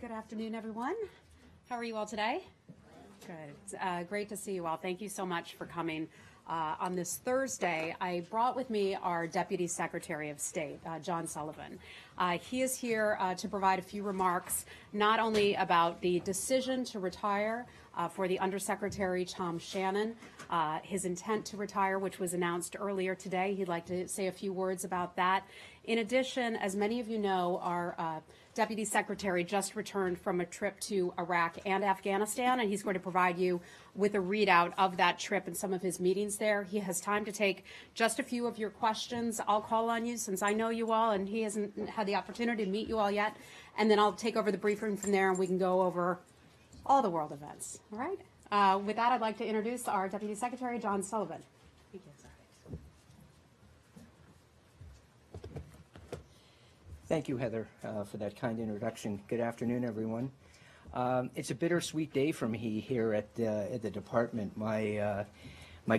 Good afternoon, everyone. How are you all today? Good. Great to see you all. Thank you so much for coming. On this Thursday, I brought with me our Deputy Secretary of State, John Sullivan. He is here to provide a few remarks, not only about the decision to retire for the Undersecretary Tom Shannon, his intent to retire, which was announced earlier today. He'd like to say a few words about that. In addition, as many of you know, our Deputy Secretary just returned from a trip to Iraq and Afghanistan, and he's going to provide you with a readout of that trip and some of his meetings there. He has time to take just a few of your questions. I'll call on you since I know you all, and he hasn't had the opportunity to meet you all yet. And then I'll take over the briefing from there, and we can go over all the world events. All right? With that, I'd like to introduce our Deputy Secretary, John Sullivan. Thank you. Thank you, Heather, for that kind introduction. Good afternoon, everyone. It's a bittersweet day for me here at the department. My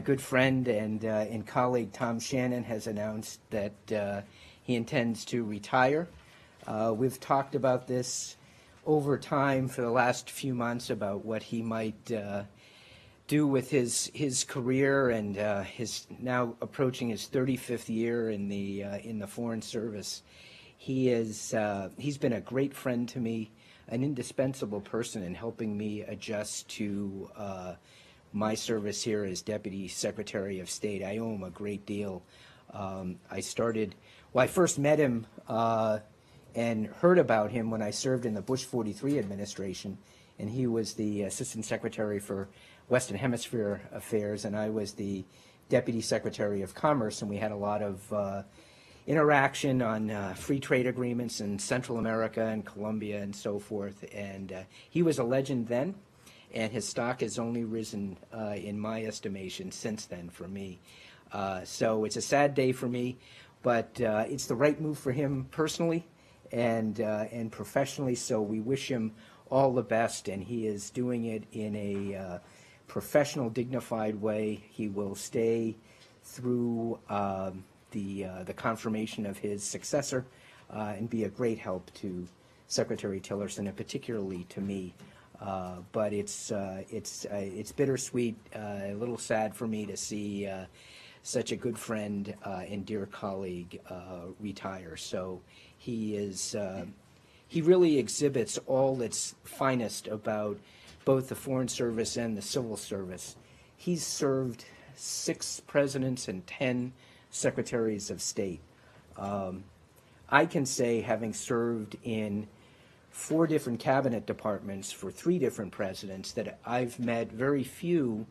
good friend and colleague Tom Shannon has announced that he intends to retire. We've talked about this over time for the last few months about what he might do with his career, and his now approaching his 35th year in the Foreign Service. He's been a great friend to me, an indispensable person in helping me adjust to my service here as Deputy Secretary of State. I owe him a great deal. I first met him and heard about him when I served in the Bush 43 administration, and he was the Assistant Secretary for Western Hemisphere Affairs, and I was the Deputy Secretary of Commerce, and we had a lot of interaction on free trade agreements in Central America and Colombia and so forth. And he was a legend then, and his stock has only risen, in my estimation, since then for me. So it's a sad day for me, but it's the right move for him personally and professionally. So we wish him all the best, and he is doing it in a professional, dignified way. He will stay through the confirmation of his successor and be a great help to Secretary Tillerson and particularly to me. But it's bittersweet, a little sad for me to see such a good friend and dear colleague retire. So he really exhibits all that's finest about both the Foreign Service and the Civil Service. He's served 6 presidents and 10 secretaries of state. I can say, having served in 4 different cabinet departments for 3 different presidents, that I've met very few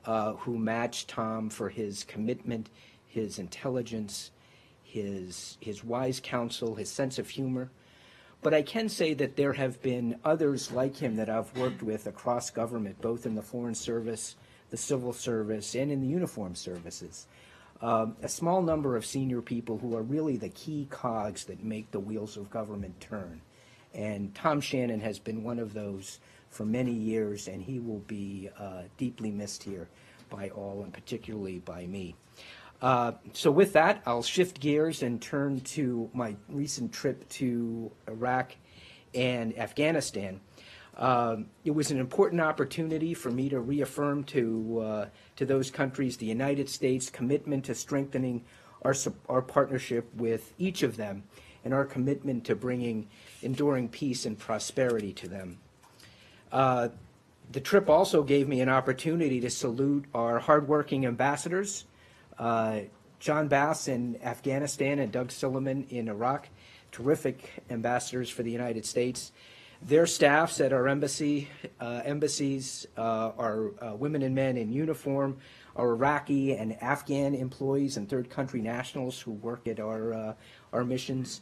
who match Tom for his commitment, his intelligence, his wise counsel, his sense of humor. But I can say that there have been others like him that I've worked with across government, both in the Foreign Service, the Civil Service, and in the uniformed services. A small number of senior people who are really the key cogs that make the wheels of government turn. And Tom Shannon has been one of those for many years, and he will be deeply missed here by all, and particularly by me. So with that, I'll shift gears and turn to my recent trip to Iraq and Afghanistan. It was an important opportunity for me to reaffirm to those countries the United States' commitment to strengthening our partnership with each of them and our commitment to bringing enduring peace and prosperity to them. The trip also gave me an opportunity to salute our hardworking ambassadors, John Bass in Afghanistan and Doug Sullivan in Iraq, terrific ambassadors for the United States. Their staffs at our embassies, our women and men in uniform, our Iraqi and Afghan employees and third country nationals who work at our missions,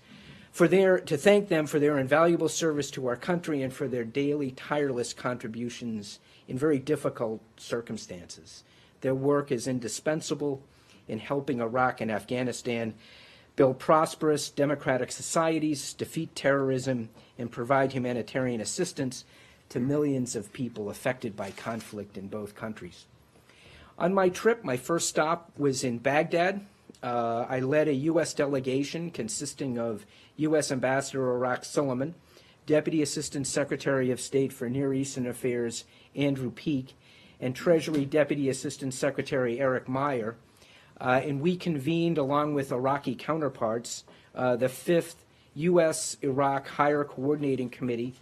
to thank them for their invaluable service to our country and for their daily tireless contributions in very difficult circumstances. Their work is indispensable in helping Iraq and Afghanistan build prosperous, democratic societies, defeat terrorism, and provide humanitarian assistance to millions of people affected by conflict in both countries. On my trip, my first stop was in Baghdad. I led a U.S. delegation consisting of U.S. Ambassador Iraq Sullivan, Deputy Assistant Secretary of State for Near Eastern Affairs Andrew Peake, and Treasury Deputy Assistant Secretary Eric Meyer. And we convened, along with Iraqi counterparts, the 5th U.S.-Iraq Higher Coordinating Committee.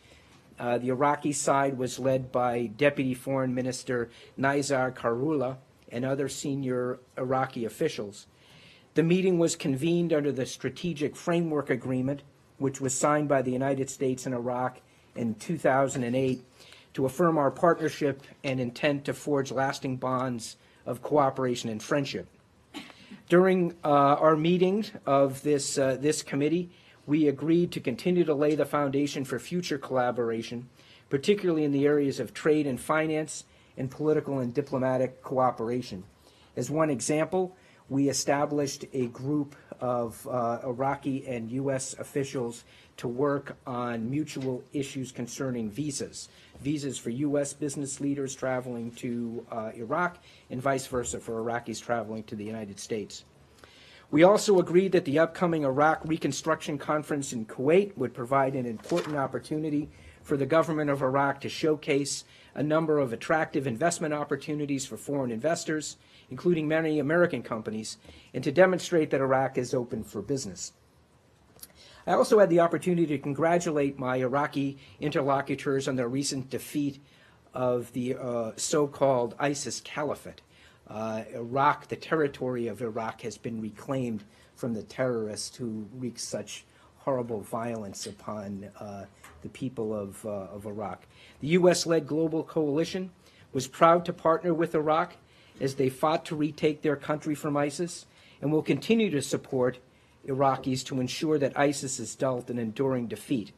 The Iraqi side was led by Deputy Foreign Minister Nizar Karullah and other senior Iraqi officials. The meeting was convened under the Strategic Framework Agreement, which was signed by the United States and Iraq in 2008, to affirm our partnership and intent to forge lasting bonds of cooperation and friendship. During our meeting of this committee, we agreed to continue to lay the foundation for future collaboration, particularly in the areas of trade and finance and political and diplomatic cooperation. As one example, we established a group of Iraqi and U.S. officials to work on mutual issues concerning visas for U.S. business leaders traveling to Iraq and vice versa for Iraqis traveling to the United States. We also agreed that the upcoming Iraq Reconstruction Conference in Kuwait would provide an important opportunity for the government of Iraq to showcase a number of attractive investment opportunities for foreign investors, including many American companies, and to demonstrate that Iraq is open for business. I also had the opportunity to congratulate my Iraqi interlocutors on their recent defeat of the so-called ISIS Caliphate. Iraq, the territory of Iraq, has been reclaimed from the terrorists who wreak such horrible violence upon the people of Iraq. The U.S.-led global coalition was proud to partner with Iraq as they fought to retake their country from ISIS, and will continue to support Iraqis to ensure that ISIS is dealt an enduring defeat.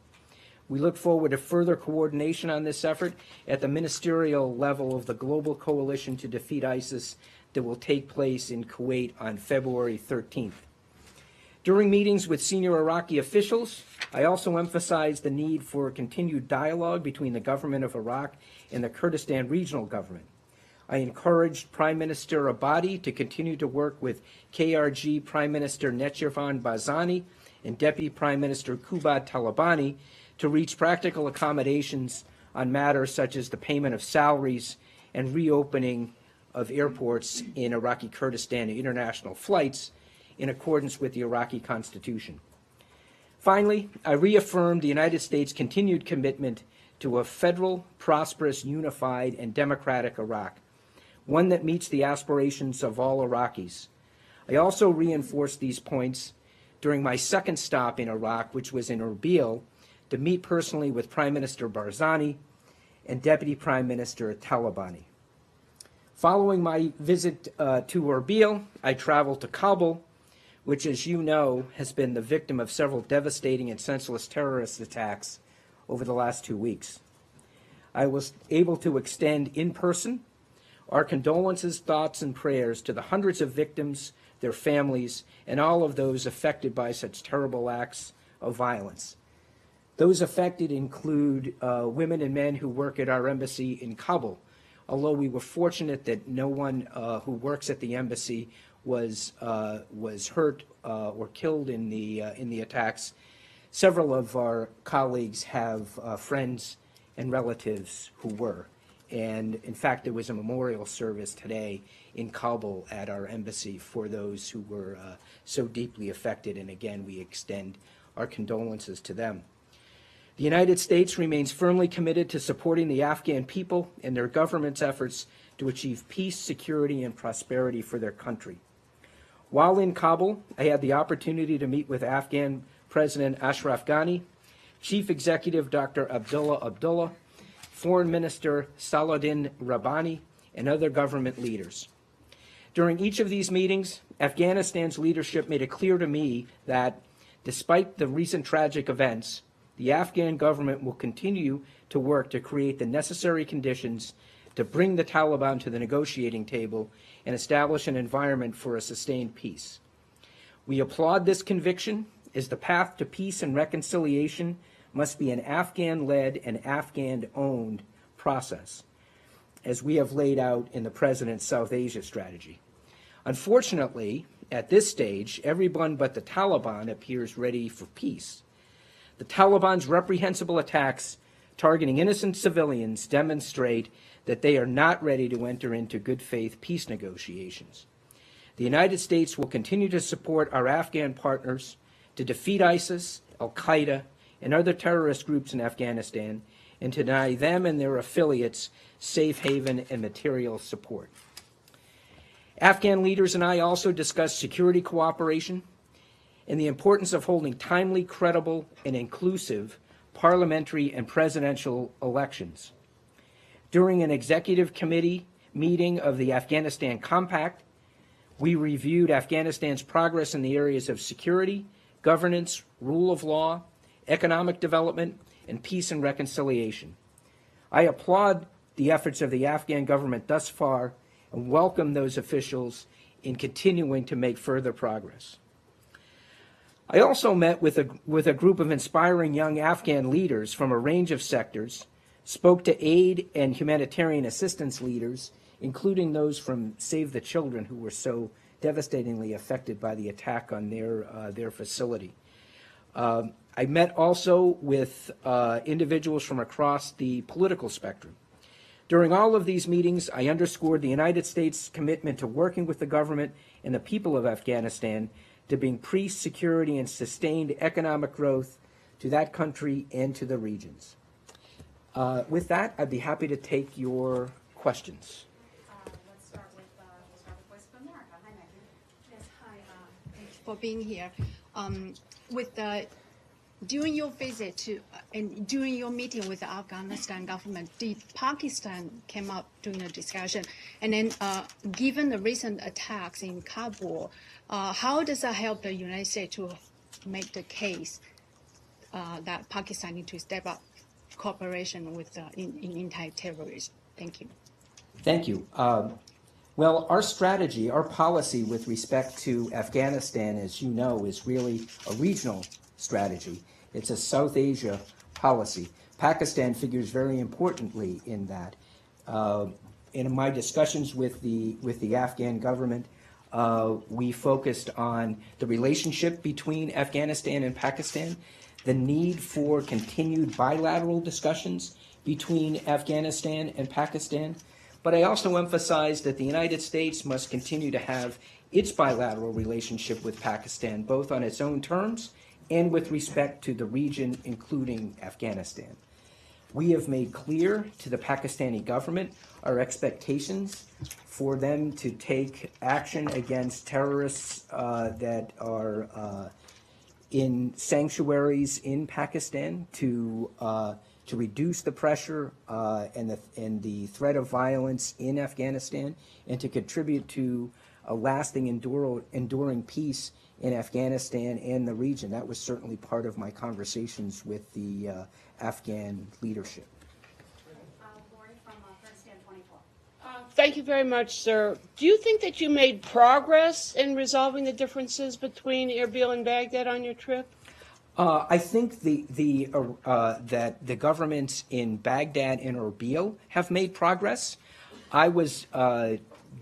We look forward to further coordination on this effort at the ministerial level of the Global Coalition to Defeat ISIS that will take place in Kuwait on February 13th. During meetings with senior Iraqi officials, I also emphasized the need for continued dialogue between the government of Iraq and the Kurdistan regional government. I encouraged Prime Minister Abadi to continue to work with KRG Prime Minister Netjervan Barzani and Deputy Prime Minister Kubat Talabani to reach practical accommodations on matters such as the payment of salaries and reopening of airports in Iraqi Kurdistan and international flights in accordance with the Iraqi Constitution. Finally, I reaffirmed the United States' continued commitment to a federal, prosperous, unified, and democratic Iraq, one that meets the aspirations of all Iraqis. I also reinforced these points during my second stop in Iraq, which was in Erbil, to meet personally with Prime Minister Barzani and Deputy Prime Minister Talabani. Following my visit to Erbil, I traveled to Kabul, which, as you know, has been the victim of several devastating and senseless terrorist attacks over the last 2 weeks. I was able to extend in person our condolences, thoughts, and prayers to the hundreds of victims, their families, and all of those affected by such terrible acts of violence. Those affected include women and men who work at our embassy in Kabul. Although we were fortunate that no one who works at the embassy was hurt or killed in the attacks, several of our colleagues have friends and relatives who were. And in fact, there was a memorial service today in Kabul at our embassy for those who were so deeply affected. And again, we extend our condolences to them. The United States remains firmly committed to supporting the Afghan people and their government's efforts to achieve peace, security, and prosperity for their country. While in Kabul, I had the opportunity to meet with Afghan President Ashraf Ghani, Chief Executive Dr. Abdullah Abdullah, Foreign Minister Saladin Rabbani, and other government leaders. During each of these meetings, Afghanistan's leadership made it clear to me that, despite the recent tragic events, the Afghan government will continue to work to create the necessary conditions to bring the Taliban to the negotiating table and establish an environment for a sustained peace. We applaud this conviction, as the path to peace and reconciliation must be an Afghan-led and Afghan-owned process, as we have laid out in the President's South Asia strategy. Unfortunately, at this stage, everyone but the Taliban appears ready for peace. The Taliban's reprehensible attacks targeting innocent civilians demonstrate that they are not ready to enter into good faith peace negotiations. The United States will continue to support our Afghan partners to defeat ISIS, al-Qaeda, and other terrorist groups in Afghanistan, and to deny them and their affiliates safe haven and material support. Afghan leaders and I also discussed security cooperation and the importance of holding timely, credible, and inclusive parliamentary and presidential elections. During an executive committee meeting of the Afghanistan Compact, we reviewed Afghanistan's progress in the areas of security, governance, rule of law, economic development, and peace and reconciliation. I applaud the efforts of the Afghan government thus far and welcome those officials in continuing to make further progress. I also met with a group of inspiring young Afghan leaders from a range of sectors, spoke to aid and humanitarian assistance leaders, including those from Save the Children who were so devastatingly affected by the attack on their facility. I met also with individuals from across the political spectrum. During all of these meetings, I underscored the United States' commitment to working with the government and the people of Afghanistan to bring peace, security, and sustained economic growth to that country and to the regions. With that, I'd be happy to take your questions. Let's start with Voice of America. Hi, Maggie. Yes, hi. Thanks for being here. During your visit to and during your meeting with the Afghanistan government, did Pakistan came up during the discussion? And then, given the recent attacks in Kabul, how does that help the United States to make the case that Pakistan needs to step up cooperation with in anti-terrorism? Thank you. Thank you. Well, our strategy, our policy with respect to Afghanistan, as you know, is really a regional strategy. It's a South Asia policy. Pakistan figures very importantly in that. In my discussions with the Afghan government, we focused on the relationship between Afghanistan and Pakistan, the need for continued bilateral discussions between Afghanistan and Pakistan. But I also emphasized that the United States must continue to have its bilateral relationship with Pakistan, both on its own terms and with respect to the region, including Afghanistan. We have made clear to the Pakistani government our expectations for them to take action against terrorists that are in sanctuaries in Pakistan to reduce the pressure and the threat of violence in Afghanistan, and to contribute to a lasting, enduring peace in Afghanistan and the region. That was certainly part of my conversations with the Afghan leadership. Lori from Stand 24. Thank you very much, sir. Do you think that you made progress in resolving the differences between Erbil and Baghdad on your trip? I think that the governments in Baghdad and Erbil have made progress. I was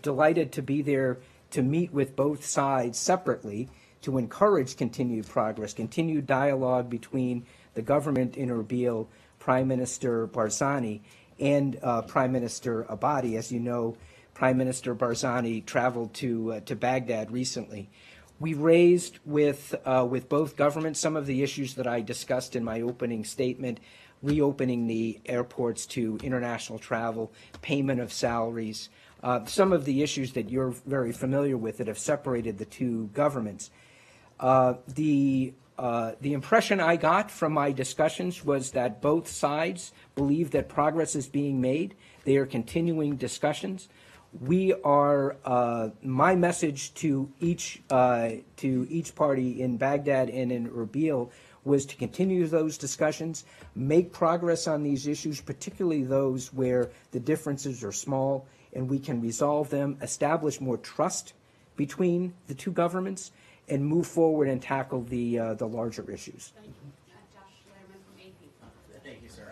delighted to be there to meet with both sides separately to encourage continued progress, continued dialogue between the government in Erbil, Prime Minister Barzani, and Prime Minister Abadi. As you know, Prime Minister Barzani traveled to Baghdad recently. We raised with both governments some of the issues that I discussed in my opening statement: reopening the airports to international travel, payment of salaries, some of the issues that you're very familiar with that have separated the two governments. The impression I got from my discussions was that both sides believe that progress is being made. They are continuing discussions. We are, my message to each party in Baghdad and in Erbil was to continue those discussions, make progress on these issues, particularly those where the differences are small, and we can resolve them, establish more trust between the two governments, and move forward and tackle the larger issues. Thank you. Josh Letterman from AP. Thank you, sir.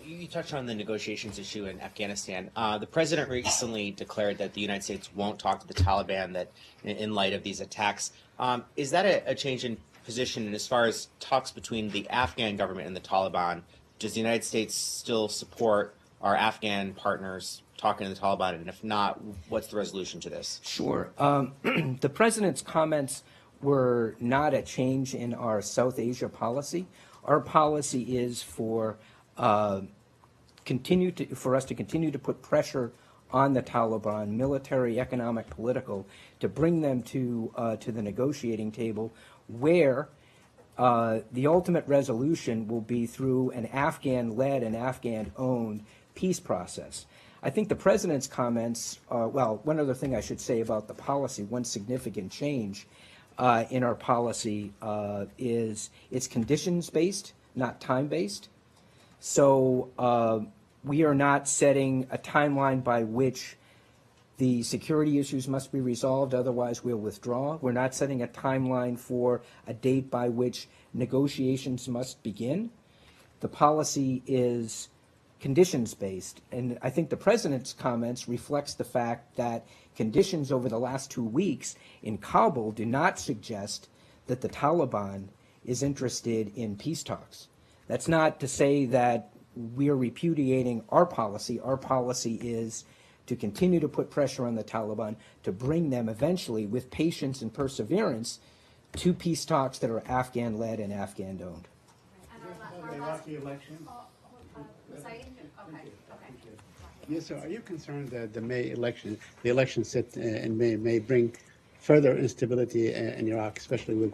You touched on the negotiations issue in Afghanistan. The president recently declared that the United States won't talk to the Taliban in light of these attacks. Is that a change in position, and as far as talks between the Afghan government and the Taliban, does the United States still support our Afghan partners talking to the Taliban, and if not, what's the resolution to this? Sure. The president's comments were not a change in our South Asia policy. Our policy is for us to continue to put pressure on the Taliban, military, economic, political, to bring them to the negotiating table, where the ultimate resolution will be through an Afghan-led and Afghan-owned peace process. I think the president's comments, well, one other thing I should say about the policy, one significant change in our policy is it's conditions-based, not time-based. So we are not setting a timeline by which the security issues must be resolved, otherwise we'll withdraw. We're not setting a timeline for a date by which negotiations must begin. The policy is conditions-based, and I think the president's comments reflects the fact that conditions over the last 2 weeks in Kabul do not suggest that the Taliban is interested in peace talks. That's not to say that we are repudiating our policy. Our policy is to continue to put pressure on the Taliban to bring them eventually, with patience and perseverance, to peace talks that are Afghan-led and Afghan-owned. Yes, sir. Are you concerned that the election set in May may bring further instability in Iraq, especially with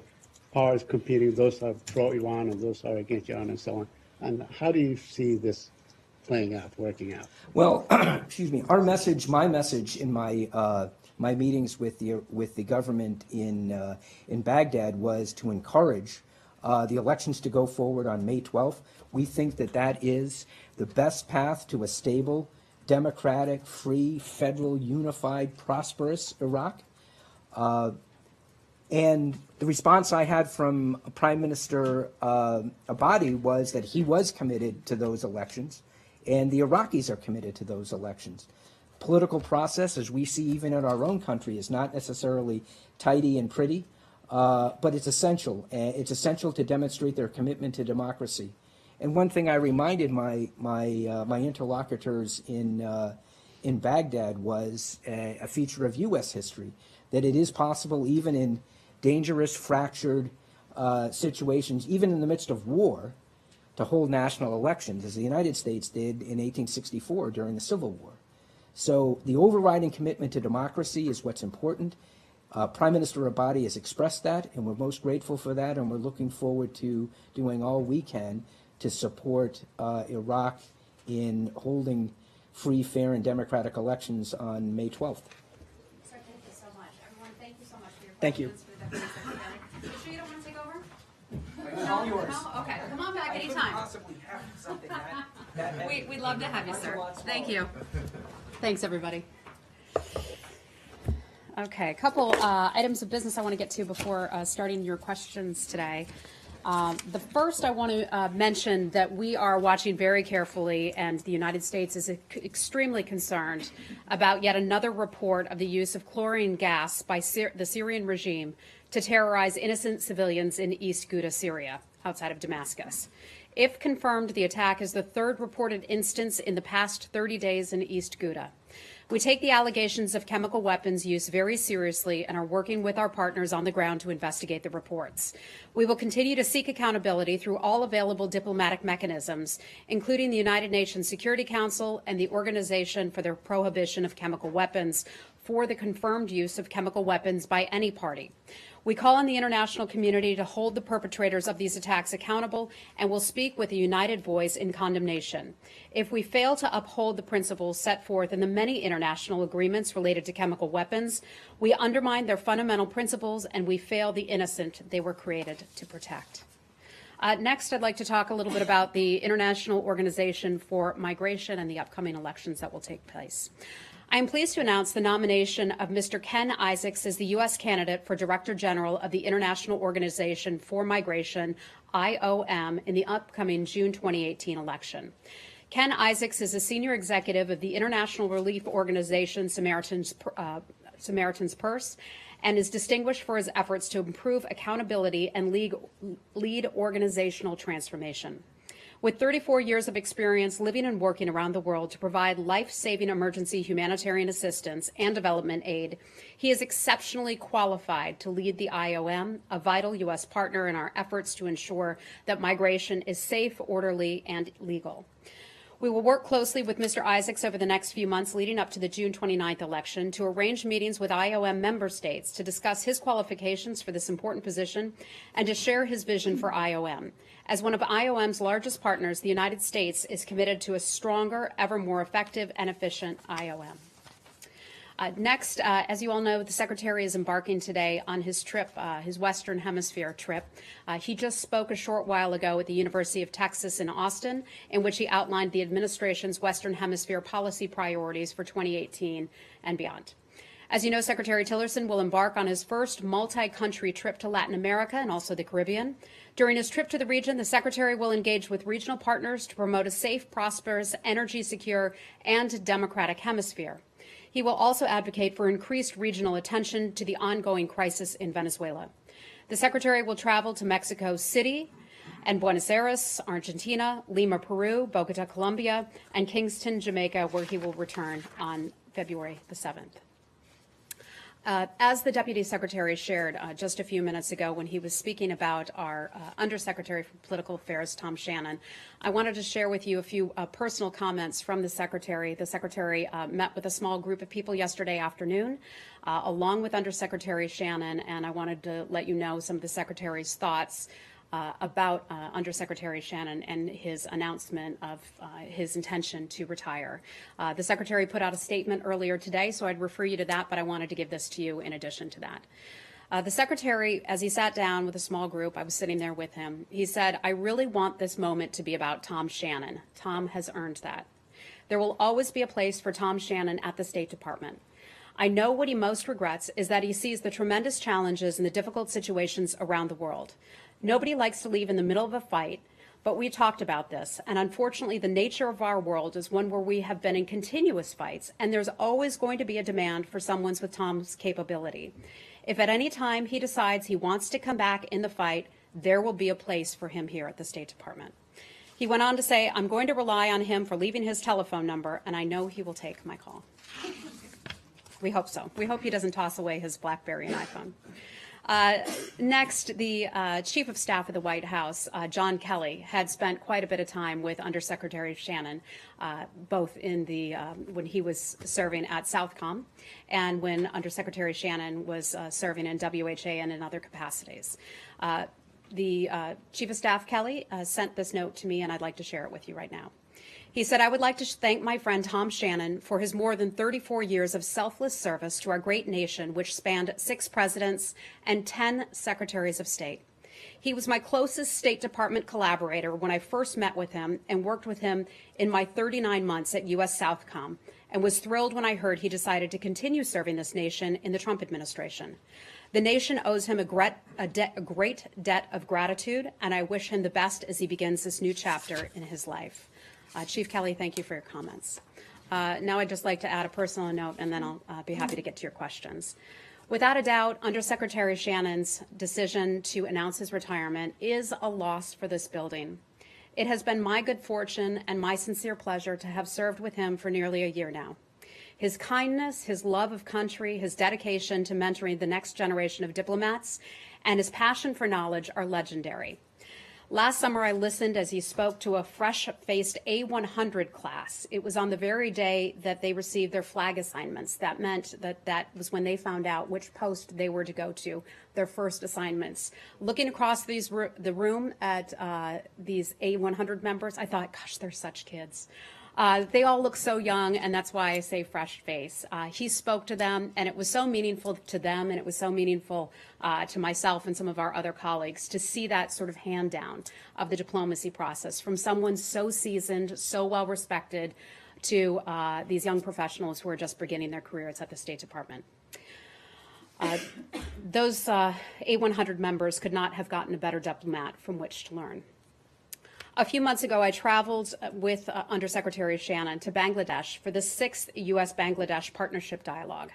powers competing, those are pro-Iran and those are against Iran and so on? And how do you see this playing out, working out? Well, excuse me. Our message, my message in my my meetings with the government in Baghdad was to encourage the elections to go forward on May 12th. We think that that is the best path to a stable, democratic, free, federal, unified, prosperous Iraq. And the response I had from Prime Minister Abadi was that he was committed to those elections, and the Iraqis are committed to those elections. Political process, as we see even in our own country, is not necessarily tidy and pretty, but it's essential. It's essential to demonstrate their commitment to democracy. And one thing I reminded my interlocutors in Baghdad was a feature of U.S. history, that it is possible, even in dangerous, fractured situations, even in the midst of war, to hold national elections, as the United States did in 1864 during the Civil War. So the overriding commitment to democracy is what's important. Prime Minister Abadi has expressed that, and we're most grateful for that, and we're looking forward to doing all we can to support Iraq in holding free, fair, and democratic elections on May 12th. Sir, thank you so much. Everyone, thank you so much for your Thank you. questions. For the Deputy Secretary. You sure you don't want to take over? All yours. No? Okay, come on back anytime. Possibly have something We'd love to have you, sir. Thank you. Thanks, everybody. Okay, a couple items of business I want to get to before starting your questions today. The first, I want to mention that we are watching very carefully, and the United States is extremely concerned about yet another report of the use of chlorine gas by the Syrian regime to terrorize innocent civilians in East Ghouta, Syria, outside of Damascus. If confirmed, the attack is the third reported instance in the past 30 days in East Ghouta. We take the allegations of chemical weapons use very seriously and are working with our partners on the ground to investigate the reports. We will continue to seek accountability through all available diplomatic mechanisms, including the United Nations Security Council and the Organization for the Prohibition of Chemical Weapons, for the confirmed use of chemical weapons by any party. We call on the international community to hold the perpetrators of these attacks accountable and will speak with a united voice in condemnation. If we fail to uphold the principles set forth in the many international agreements related to chemical weapons, we undermine their fundamental principles and we fail the innocent they were created to protect. Next, I'd like to talk a little bit about the International Organization for Migration and the upcoming elections that will take place. I am pleased to announce the nomination of Mr. Ken Isaacs as the U.S. candidate for Director General of the International Organization for Migration, IOM, in the upcoming June 2018 election. Ken Isaacs is a senior executive of the international relief organization Samaritan's Purse and is distinguished for his efforts to improve accountability and lead organizational transformation. With 34 years of experience living and working around the world to provide life-saving emergency humanitarian assistance and development aid, he is exceptionally qualified to lead the IOM, a vital U.S. partner in our efforts to ensure that migration is safe, orderly, and legal. We will work closely with Mr. Isaacs over the next few months leading up to the June 29th election to arrange meetings with IOM member states to discuss his qualifications for this important position and to share his vision for IOM. As one of IOM's largest partners, the United States is committed to a stronger, ever more effective and efficient IOM. Next, as you all know, the Secretary is embarking today on his trip, his Western Hemisphere trip. He just spoke a short while ago at the University of Texas in Austin, in which he outlined the administration's Western Hemisphere policy priorities for 2018 and beyond. As you know, Secretary Tillerson will embark on his first multi-country trip to Latin America and also the Caribbean. During his trip to the region, the Secretary will engage with regional partners to promote a safe, prosperous, energy-secure, and democratic hemisphere. He will also advocate for increased regional attention to the ongoing crisis in Venezuela. The Secretary will travel to Mexico City and Buenos Aires, Argentina, Lima, Peru, Bogota, Colombia, and Kingston, Jamaica, where he will return on February the 7th. As the Deputy Secretary shared just a few minutes ago when he was speaking about our Undersecretary for Political Affairs, Tom Shannon, I wanted to share with you a few personal comments from the Secretary. The Secretary met with a small group of people yesterday afternoon, along with Undersecretary Shannon, and I wanted to let you know some of the Secretary's thoughts about Undersecretary Shannon and his announcement of his intention to retire. The Secretary put out a statement earlier today, so I'd refer you to that, but I wanted to give this to you in addition to that. The Secretary, as he sat down with a small group, I was sitting there with him, he said, "I really want this moment to be about Tom Shannon. Tom has earned that. There will always be a place for Tom Shannon at the State Department. I know what he most regrets is that he sees the tremendous challenges and the difficult situations around the world. Nobody likes to leave in the middle of a fight, but we talked about this, and unfortunately the nature of our world is one where we have been in continuous fights, and there's always going to be a demand for someone with Tom's capability. If at any time he decides he wants to come back in the fight, there will be a place for him here at the State Department." He went on to say, "I'm going to rely on him for leaving his telephone number, and I know he will take my call." We hope so. We hope he doesn't toss away his BlackBerry and iPhone. Next, the Chief of Staff of the White House, John Kelly, had spent quite a bit of time with Undersecretary Shannon, both in the when he was serving at Southcom and when Undersecretary Shannon was serving in WHA and in other capacities. The Chief of Staff, Kelly, sent this note to me, and I'd like to share it with you right now. He said, "I would like to thank my friend Tom Shannon for his more than 34 years of selfless service to our great nation, which spanned 6 presidents and 10 secretaries of state. He was my closest State Department collaborator when I first met with him and worked with him in my 39 months at U.S. Southcom, and was thrilled when I heard he decided to continue serving this nation in the Trump administration. The nation owes him a great debt of gratitude, and I wish him the best as he begins this new chapter in his life." Chief Kelly, thank you for your comments. Now I'd just like to add a personal note, and then I'll be happy to get to your questions. Without a doubt, Undersecretary Shannon's decision to announce his retirement is a loss for this building. It has been my good fortune and my sincere pleasure to have served with him for nearly a year now. His kindness, his love of country, his dedication to mentoring the next generation of diplomats, and his passion for knowledge are legendary. Last summer, I listened as he spoke to a fresh-faced A100 class. It was on the very day that they received their flag assignments. That meant that was when they found out which post they were to go to, their first assignments. Looking across the room at these A100 members, I thought, gosh, they're such kids. They all look so young, and that's why I say fresh face. He spoke to them, and it was so meaningful to them, and it was so meaningful to myself and some of our other colleagues to see that sort of hand down of the diplomacy process from someone so seasoned, so well respected, to these young professionals who are just beginning their careers at the State Department. Those A100 members could not have gotten a better diplomat from which to learn. A few months ago, I traveled with Undersecretary Shannon to Bangladesh for the 6th U.S.-Bangladesh Partnership Dialogue.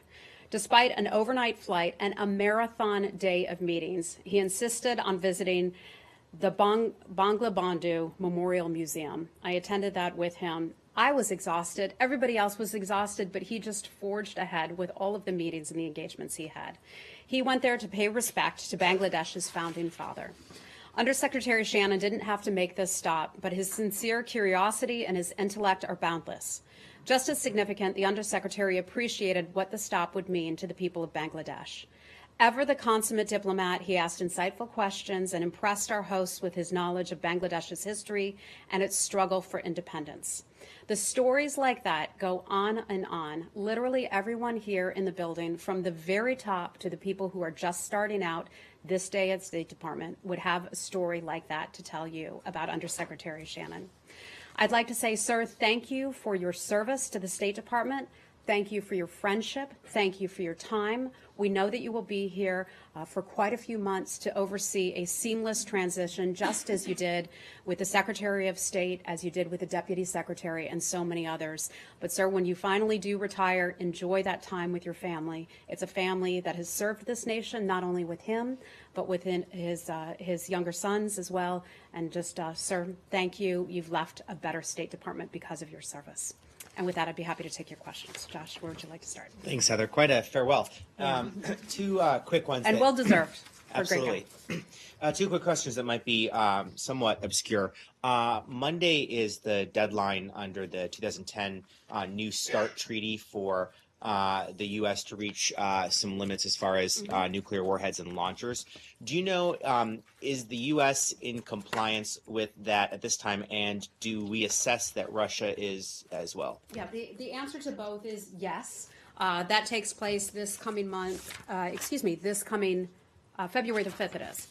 Despite an overnight flight and a marathon day of meetings, he insisted on visiting the Bangla Bandhu Memorial Museum. I attended that with him. I was exhausted. Everybody else was exhausted, but he just forged ahead with all of the meetings and the engagements he had. He went there to pay respect to Bangladesh's founding father. Undersecretary Shannon didn't have to make this stop, but his sincere curiosity and his intellect are boundless. Just as significant, the Undersecretary appreciated what the stop would mean to the people of Bangladesh. Ever the consummate diplomat, he asked insightful questions and impressed our hosts with his knowledge of Bangladesh's history and its struggle for independence. The stories like that go on and on. Literally everyone here in the building, from the very top to the people who are just starting out this day at State Department, would have a story like that to tell you about Undersecretary Shannon. I'd like to say, sir, thank you for your service to the State Department. Thank you for your friendship. Thank you for your time. We know that you will be here for quite a few months to oversee a seamless transition, just as you did with the Secretary of State, as you did with the Deputy Secretary, and so many others. But, sir, when you finally do retire, enjoy that time with your family. It's a family that has served this nation, not only with him, but with his younger sons as well. And just, sir, thank you. You've left a better State Department because of your service. And with that, I'd be happy to take your questions. Josh, where would you like to start? Thanks, Heather. Quite a farewell. Two quick ones. And well-deserved. Absolutely. Two quick questions that might be somewhat obscure. Monday is the deadline under the 2010 New START Treaty for the U.S. to reach some limits as far as nuclear warheads and launchers. Do you know, is the U.S. in compliance with that at this time, and do we assess that Russia is as well? Yeah, the answer to both is yes. That takes place this coming month, this coming February the 5th it is.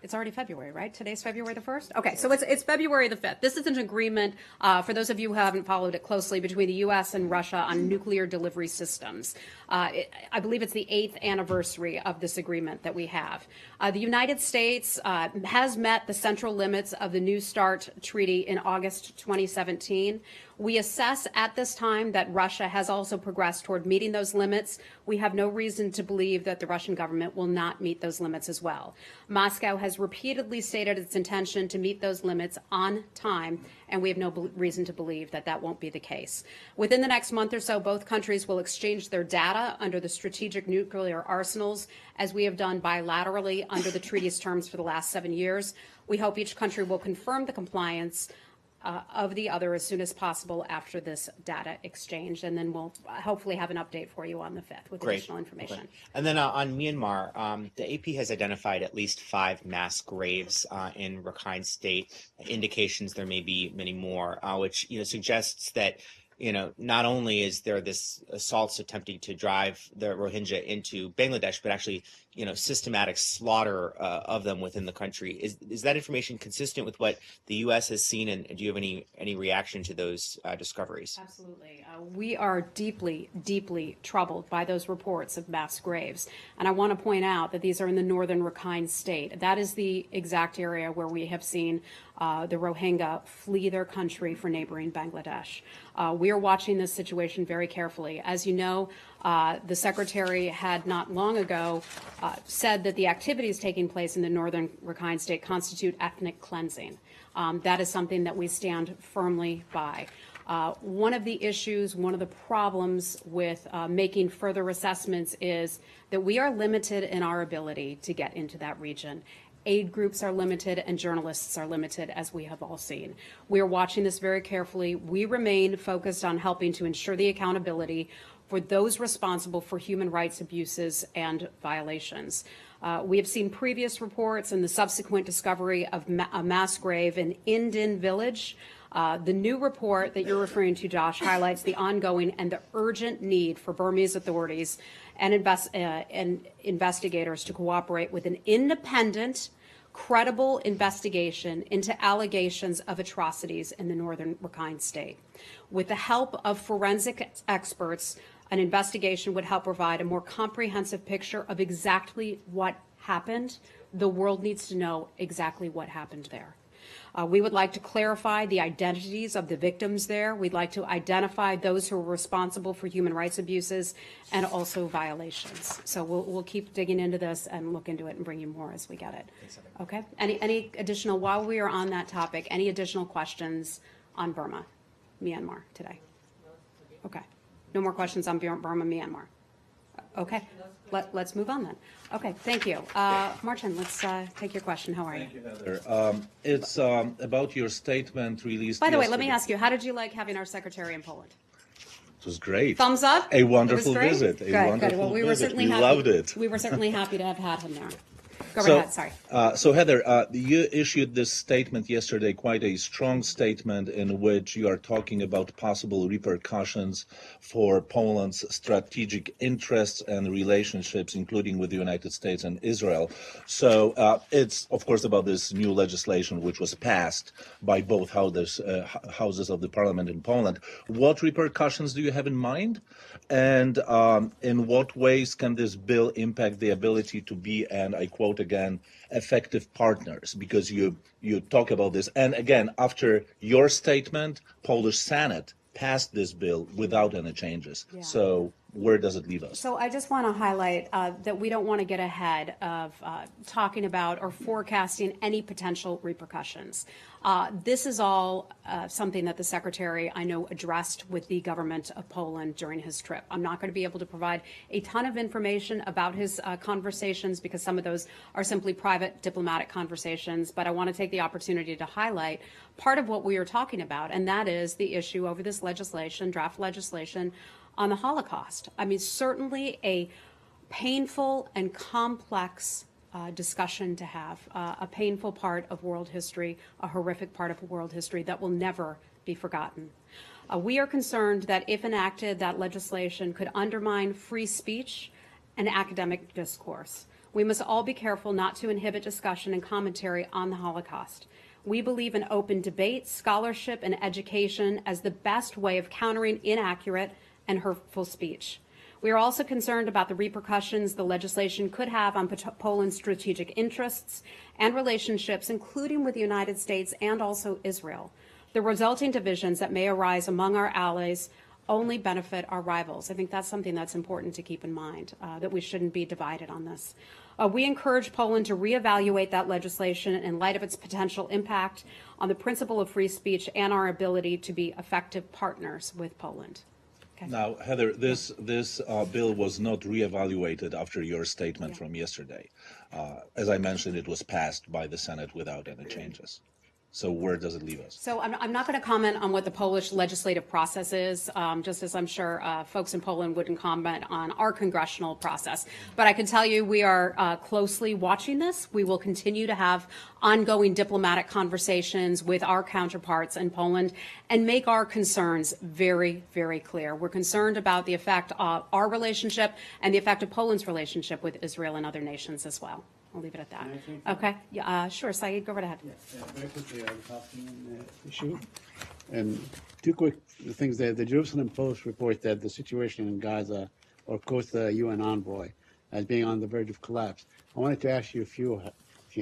It's already February, right? Today's February the 1st? Okay, so it's February the 5th. This is an agreement, for those of you who haven't followed it closely, between the U.S. and Russia on nuclear delivery systems. I believe it's the 8th anniversary of this agreement that we have. The United States has met the central limits of the New START Treaty in August 2017. We assess at this time that Russia has also progressed toward meeting those limits. We have no reason to believe that the Russian government will not meet those limits as well. Moscow has repeatedly stated its intention to meet those limits on time, and we have no reason to believe that that won't be the case. Within the next month or so, both countries will exchange their data under the strategic nuclear arsenals, as we have done bilaterally under the treaty's terms for the last 7 years. We hope each country will confirm the compliance of the other as soon as possible after this data exchange, and then we'll hopefully have an update for you on the 5th with additional information. Okay. And then on Myanmar, the AP has identified at least 5 mass graves in Rakhine State. Indications there may be many more, which suggests that not only is there this assaults attempting to drive the Rohingya into Bangladesh, but actually, systematic slaughter of them within the country. Is that information consistent with what the U.S. has seen, and do you have any reaction to those discoveries? Absolutely. We are deeply, deeply troubled by those reports of mass graves. And I want to point out that these are in the northern Rakhine State. That is the exact area where we have seen the Rohingya flee their country for neighboring Bangladesh. We are watching this situation very carefully. As you know, the Secretary had not long ago said that the activities taking place in the northern Rakhine State constitute ethnic cleansing. That is something that we stand firmly by. One of the issues, one of the problems with making further assessments is that we are limited in our ability to get into that region. Aid groups are limited and journalists are limited, as we have all seen. We are watching this very carefully. We remain focused on helping to ensure the accountability for those responsible for human rights abuses and violations. We have seen previous reports and the subsequent discovery of a mass grave in Indin village. The new report that you're referring to, Josh, highlights the ongoing and the urgent need for Burmese authorities and investigators to cooperate with an independent, credible investigation into allegations of atrocities in the northern Rakhine State. With the help of forensic experts, an investigation would help provide a more comprehensive picture of exactly what happened. The world needs to know exactly what happened there. We would like to clarify the identities of the victims there. We'd like to identify those who are responsible for human rights abuses and also violations. So we'll keep digging into this and look into it and bring you more as we get it. Okay? Any additional, while we are on that topic, any additional questions on Burma, Myanmar today? Okay. No more questions on Burma, Myanmar. Okay. Let's move on then. Okay, thank you. Martin, let's take your question. How are you? Thank you, Heather. It's about your statement released By the way, let yesterday. me ask you, how did you like having our secretary in Poland? It was great. Thumbs up? A wonderful It was great? visit. Good. Well, we were visit. certainly We happy. loved it. We were certainly happy to have had him there. Go So, ahead, sorry. So Heather, you issued this statement yesterday, quite a strong statement in which you are talking about possible repercussions for Poland's strategic interests and relationships, including with the United States and Israel. So it's, of course, about this new legislation which was passed by both houses of the parliament in Poland. What repercussions do you have in mind? And in what ways can this bill impact the ability to be, and I quote again, effective partners? Because you talk about this. And again, after your statement, Polish Senate passed this bill without any changes. Yeah. So where does it leave us? So I just want to highlight that we don't want to get ahead of talking about or forecasting any potential repercussions. This is all something that the Secretary, I know, addressed with the government of Poland during his trip. I'm not going to be able to provide a ton of information about his conversations because some of those are simply private diplomatic conversations, but I want to take the opportunity to highlight part of what we are talking about, and that is the issue over this legislation, draft legislation, on the Holocaust. I mean, certainly a painful and complex discussion to have, a painful part of world history, a horrific part of world history that will never be forgotten. We are concerned that if enacted, that legislation could undermine free speech and academic discourse. We must all be careful not to inhibit discussion and commentary on the Holocaust. We believe in open debate, scholarship, and education as the best way of countering inaccurate and hurtful speech. We are also concerned about the repercussions the legislation could have on Poland's strategic interests and relationships, including with the United States and also Israel. The resulting divisions that may arise among our allies only benefit our rivals. I think that's something that's important to keep in mind, that we shouldn't be divided on this. We encourage Poland to reevaluate that legislation in light of its potential impact on the principle of free speech and our ability to be effective partners with Poland. Okay. Now, Heather, this bill was not reevaluated after your statement from yesterday. As I mentioned, it was passed by the Senate without any changes. So where does it leave us? So I'm not going to comment on what the Polish legislative process is, just as I'm sure folks in Poland wouldn't comment on our congressional process. But I can tell you we are closely watching this. We will continue to have ongoing diplomatic conversations with our counterparts in Poland and make our concerns very, very clear. We're concerned about the effect of our relationship and the effect of Poland's relationship with Israel and other nations as well. I'll leave it at that. Okay. Yeah, sure. Saeed, go right ahead. Very quickly on the Palestinian issue. Two quick things there. The Jerusalem Post reports that the situation in Gaza, or quotes the UN envoy as being on the verge of collapse. I wanted to ask you if you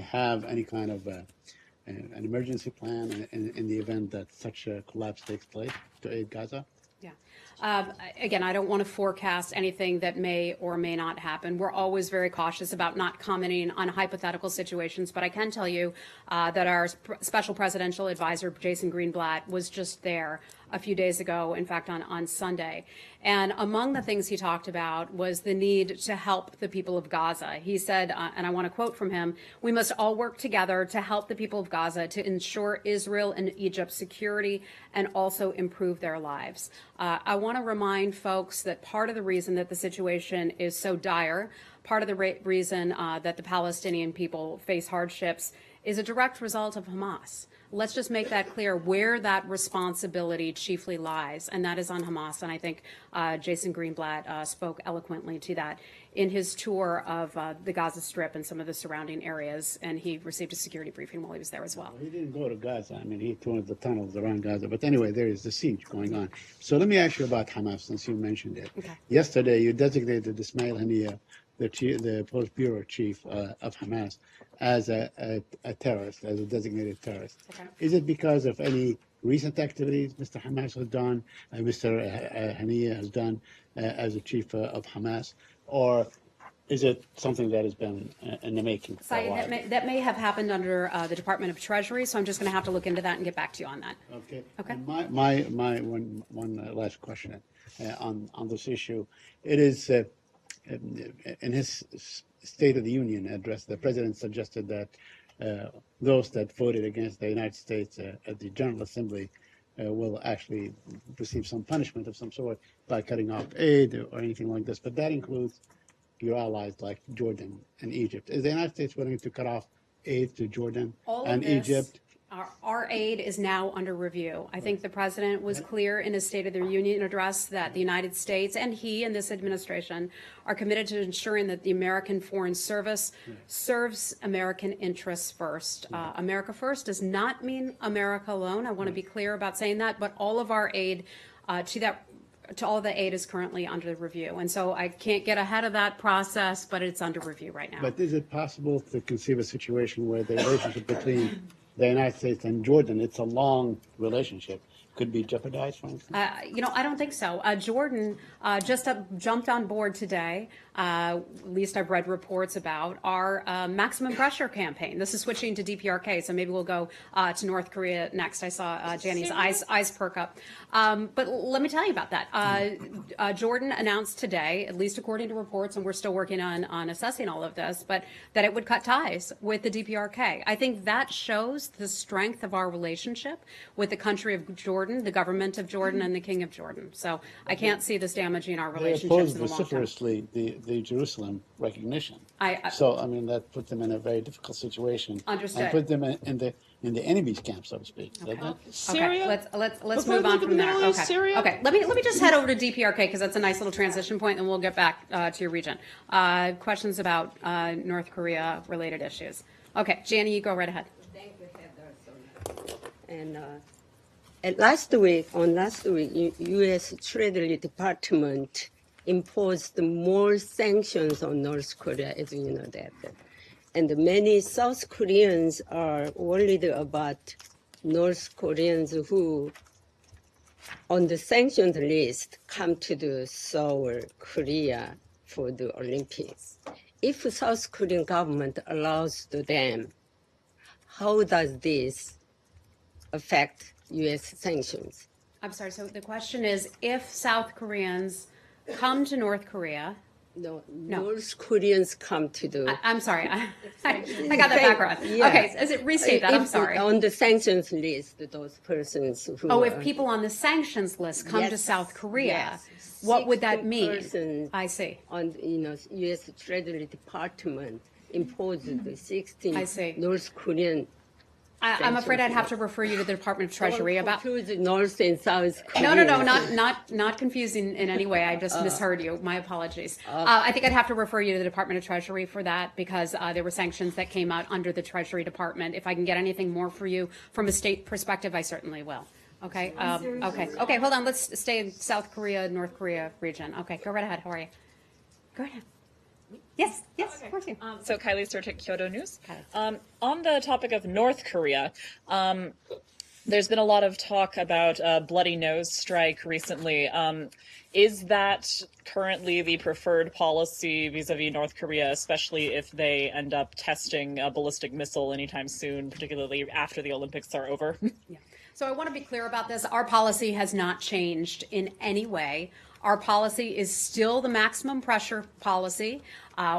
have any kind of an emergency plan in the event that such a collapse takes place to aid Gaza. Again, I don't want to forecast anything that may or may not happen. We're always very cautious about not commenting on hypothetical situations, but I can tell you that our special presidential advisor, Jason Greenblatt, was just there a few days ago, in fact, on Sunday. And among the things he talked about was the need to help the people of Gaza. He said, and I want to quote from him, "We must all work together to help the people of Gaza to ensure Israel and Egypt's security and also improve their lives." I want to remind folks that part of the reason that the situation is so dire, part of the reason that the Palestinian people face hardships is a direct result of Hamas. Let's just make that clear where that responsibility chiefly lies, and that is on Hamas. And I think Jason Greenblatt spoke eloquently to that in his tour of the Gaza Strip and some of the surrounding areas, and he received a security briefing while he was there as well. He didn't go to Gaza. I mean, he toured the tunnels around Gaza. But anyway, there is the siege going on. So let me ask you about Hamas, since you mentioned it. Okay. Yesterday, you designated Ismail Haniyeh the Politburo chief of Hamas. as a terrorist, as a designated terrorist. Okay. Is it because of any recent activities Mr. Hamas has done, Mr. Haniya has done as the chief of Hamas, or is it something that has been in the making for a Saeed, while? that may have happened under the Department of Treasury, so I'm just going to have to look into that and get back to you on that. Okay. Okay. And my one last question on this issue. It is in his State of the Union address, the president suggested that those that voted against the United States at the General Assembly will actually receive some punishment of some sort by cutting off aid or anything like this. But that includes your allies like Jordan and Egypt. Is the United States willing to cut off aid to Jordan All and of this, Egypt? our aid is now under review. I think the president was clear in his State of the Union address that the United States and he and this administration are committed to ensuring that the American Foreign Service serves American interests first. America first does not mean America alone. I want to be clear about saying that, but all of our aid to all the aid is currently under review. And so I can't get ahead of that process, but it's under review right now. But is it possible to conceive a situation where the relationship between the United States and Jordan, it's a long relationship, could be jeopardized, for instance? I don't think so. Jordan just jumped on board today, at least I've read reports about, our maximum pressure campaign. This is switching to DPRK, so maybe we'll go to North Korea next. I saw Janny's eyes perk up. But let me tell you about that. Jordan announced today, at least according to reports, and we're still working on assessing all of this, but that it would cut ties with the DPRK. I think that shows the strength of our relationship with the country of Jordan, the government of Jordan, and the King of Jordan. So I can't see this damaging our They relationships oppose in the long term. vociferously the Jerusalem recognition. I That put them in a very difficult situation. Understood. And put them in the enemy's camp, so to speak. Doesn't it? Syria? Okay, let's Before move we on look at from the there. Middle East, Okay. Syria? Okay. Let me just head over to DPRK because that's a nice little transition point, and we'll get back to your region. Questions about North Korea related issues. Okay, Janny, you go right ahead. Thank you, Heather. And last week, U.S. Treasury Department imposed more sanctions on North Korea, as you know that. And many South Koreans are worried about North Koreans who, on the sanctions list, come to the Seoul, Korea for the Olympics. If South Korean government allows them, how does this affect U.S. sanctions? I'm sorry. So the question is, if South Koreans come to North Korea. No, North Koreans come to the. I'm sorry. I got that background. Yeah. Okay, is it restate that? I'm If sorry. On the sanctions list, those persons who. Oh, if people on the sanctions list come to Yes, South Korea, yes. what would that 16 mean? persons I see. On U.S. Treasury Department imposed the 16 I see. North Korean. I'm afraid I'd have to refer you to the Department of Treasury about. Confuse North and South Korea. No, not confusing in any way. I just misheard you. My apologies. I think I'd have to refer you to the Department of Treasury for that because there were sanctions that came out under the Treasury Department. If I can get anything more for you from a state perspective, I certainly will. Okay. Okay. Hold on. Let's stay in South Korea, North Korea region. Okay. Go right ahead. How are you? Go ahead. Yes, of course you. So Kylie Sertic, Kyoto News. Kylie. On the topic of North Korea, there's been a lot of talk about a bloody nose strike recently. Is that currently the preferred policy vis-a-vis North Korea, especially if they end up testing a ballistic missile anytime soon, particularly after the Olympics are over? Yeah. So I want to be clear about this. Our policy has not changed in any way. Our policy is still the maximum pressure policy.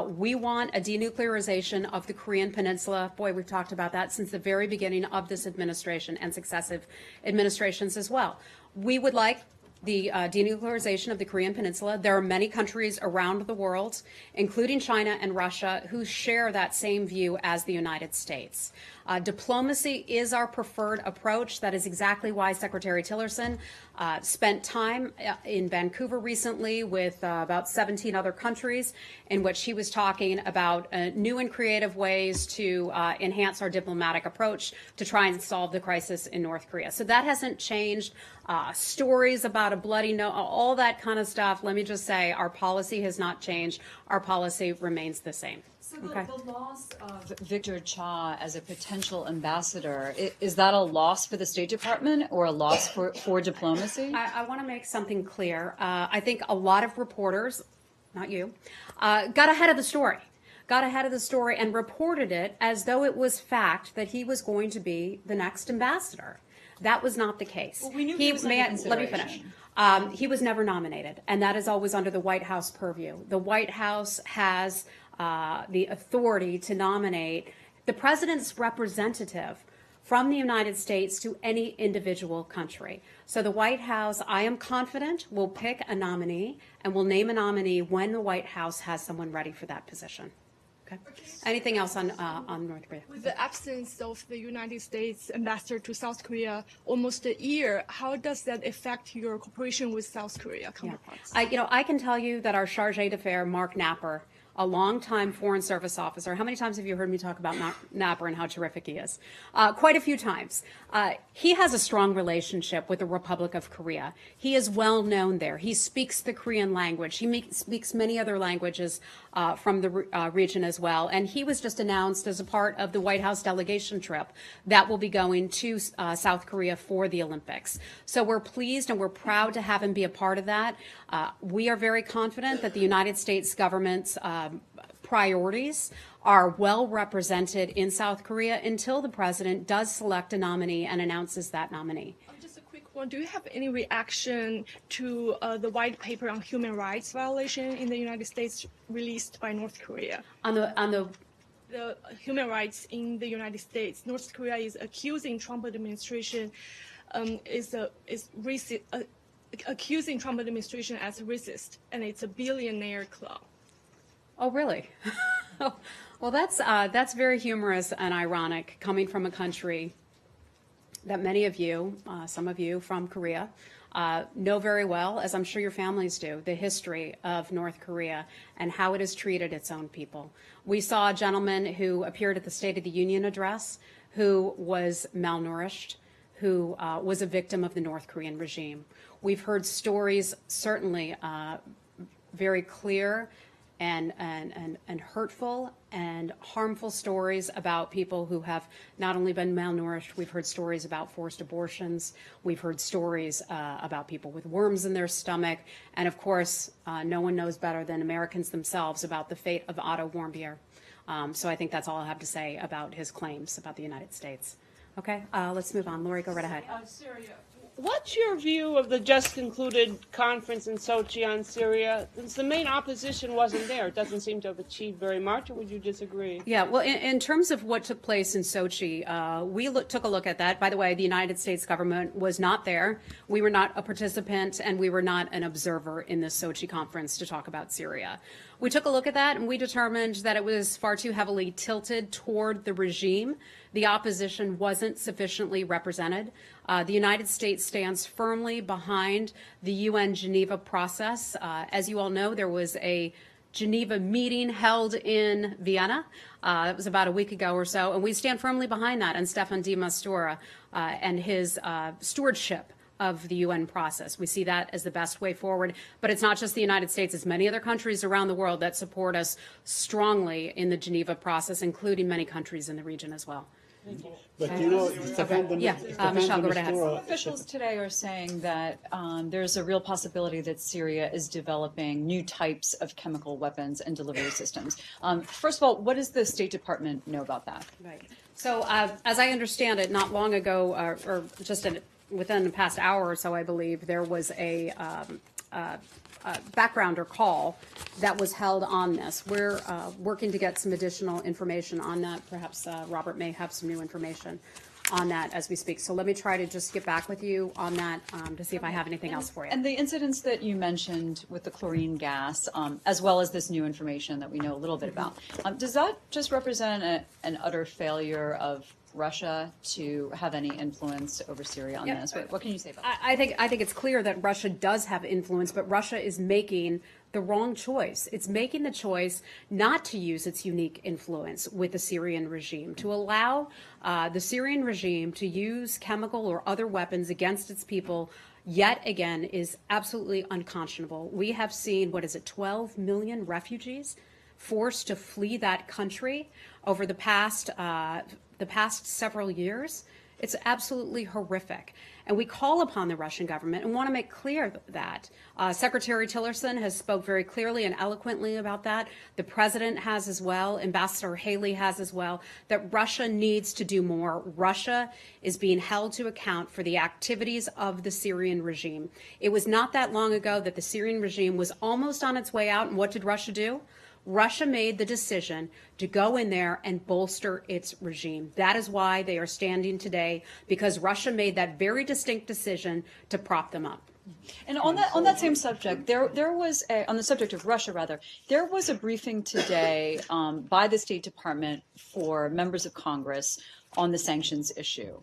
We want a denuclearization of the Korean Peninsula. Boy, we've talked about that since the very beginning of this administration and successive administrations as well. We would like the denuclearization of the Korean Peninsula. There are many countries around the world, including China and Russia, who share that same view as the United States. Diplomacy is our preferred approach. That is exactly why Secretary Tillerson spent time in Vancouver recently with about 17 other countries in which he was talking about new and creative ways to enhance our diplomatic approach to try and solve the crisis in North Korea. So that hasn't changed. Stories about a bloody nose, all that kind of stuff. Let me just say, our policy has not changed. Our policy remains the same. So the loss of Victor Cha as a potential ambassador, is that a loss for the State Department or a loss for diplomacy? I want to make something clear. I think a lot of reporters, not you, got ahead of the story. And reported it as though it was fact that he was going to be the next ambassador. That was not the case. Well, we knew he was under let me finish. He was never nominated, and that is always under the White House purview. The White House has the authority to nominate the president's representative from the United States to any individual country. So the White House, I am confident, will pick a nominee and will name a nominee when the White House has someone ready for that position. Okay. Anything else on North Korea? With the absence of the United States ambassador to South Korea almost a year, how does that affect your cooperation with South Korea counterparts? I can tell you that our charge d'affaires, Mark Napper, a longtime Foreign Service officer. How many times have you heard me talk about Napper and how terrific he is? Quite a few times. He has a strong relationship with the Republic of Korea. He is well known there. He speaks the Korean language. He speaks many other languages from the region as well. And he was just announced as a part of the White House delegation trip that will be going to South Korea for the Olympics. So we're pleased and we're proud to have him be a part of that. We are very confident that the United States government's priorities are well represented in South Korea until the president does select a nominee and announces that nominee. Just a quick one. Do you have any reaction to the white paper on human rights violation in the United States released by North Korea? On the human rights in the United States, North Korea is accusing Trump administration accusing Trump administration as racist, and it's a billionaire club. Oh, really? Well, that's very humorous and ironic coming from a country that many of you, some of you from Korea, know very well, as I'm sure your families do, the history of North Korea and how it has treated its own people. We saw a gentleman who appeared at the State of the Union address who was malnourished, who was a victim of the North Korean regime. We've heard stories, certainly very clear and hurtful and harmful stories about people who have not only been malnourished. We've heard stories about forced abortions. We've heard stories about people with worms in their stomach. And of course, no one knows better than Americans themselves about the fate of Otto Warmbier. So I think that's all I have to say about his claims about the United States. Okay, let's move on. Lori, go right ahead. Syria. What's your view of the just concluded conference in Sochi on Syria? Since the main opposition wasn't there, it doesn't seem to have achieved very much, or would you disagree? Yeah, well, in terms of what took place in Sochi, we took a look at that. By the way, the United States government was not there. We were not a participant, and we were not an observer in the Sochi conference to talk about Syria. We took a look at that, and we determined that it was far too heavily tilted toward the regime. The opposition wasn't sufficiently represented. The United States stands firmly behind the UN Geneva process. As you all know, there was a Geneva meeting held in Vienna. That was about a week ago or so, and we stand firmly behind that, and Stefan de Mistura and his stewardship of the UN process. We see that as the best way forward. But it's not just the United States, it's many other countries around the world that support us strongly in the Geneva process, including many countries in the region as well. But you know, Michelle, go right ahead. Officials today are saying that there's a real possibility that Syria is developing new types of chemical weapons and delivery systems. First of all, what does the State Department know about that? Right. So as I understand it, not long ago, or just within the past hour or so, I believe, there was a backgrounder call that was held on this. We're working to get some additional information on that. Perhaps Robert may have some new information on that as we speak. So let me try to just get back with you on that to see if I have anything else for you. And the incidents that you mentioned with the chlorine gas, as well as this new information that we know a little bit about, does that just represent an utter failure of Russia to have any influence over Syria on this? What can you say about that? I think it's clear that Russia does have influence, but Russia is making the wrong choice. It's making the choice not to use its unique influence with the Syrian regime, to allow the Syrian regime to use chemical or other weapons against its people yet again is absolutely unconscionable. We have seen, 12 million refugees forced to flee that country over the past several years. It's absolutely horrific. And we call upon the Russian government and want to make clear that Secretary Tillerson has spoke very clearly and eloquently about that. The president has as well. Ambassador Haley has as well, that Russia needs to do more. Russia is being held to account for the activities of the Syrian regime. It was not that long ago that the Syrian regime was almost on its way out. And what did Russia do? Russia made the decision to go in there and bolster its regime. That is why they are standing today, because Russia made that very distinct decision to prop them up. And on that same subject, there was on the subject of Russia, rather, there was a briefing today by the State Department for members of Congress on the sanctions issue.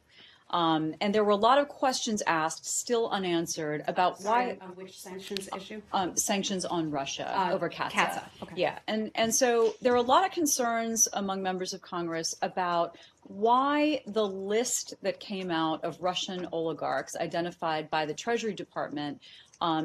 And there were a lot of questions asked, still unanswered, about why. Which sanctions issue? Sanctions on Russia over CATSA. Okay. Yeah, and so there were a lot of concerns among members of Congress about why the list that came out of Russian oligarchs identified by the Treasury Department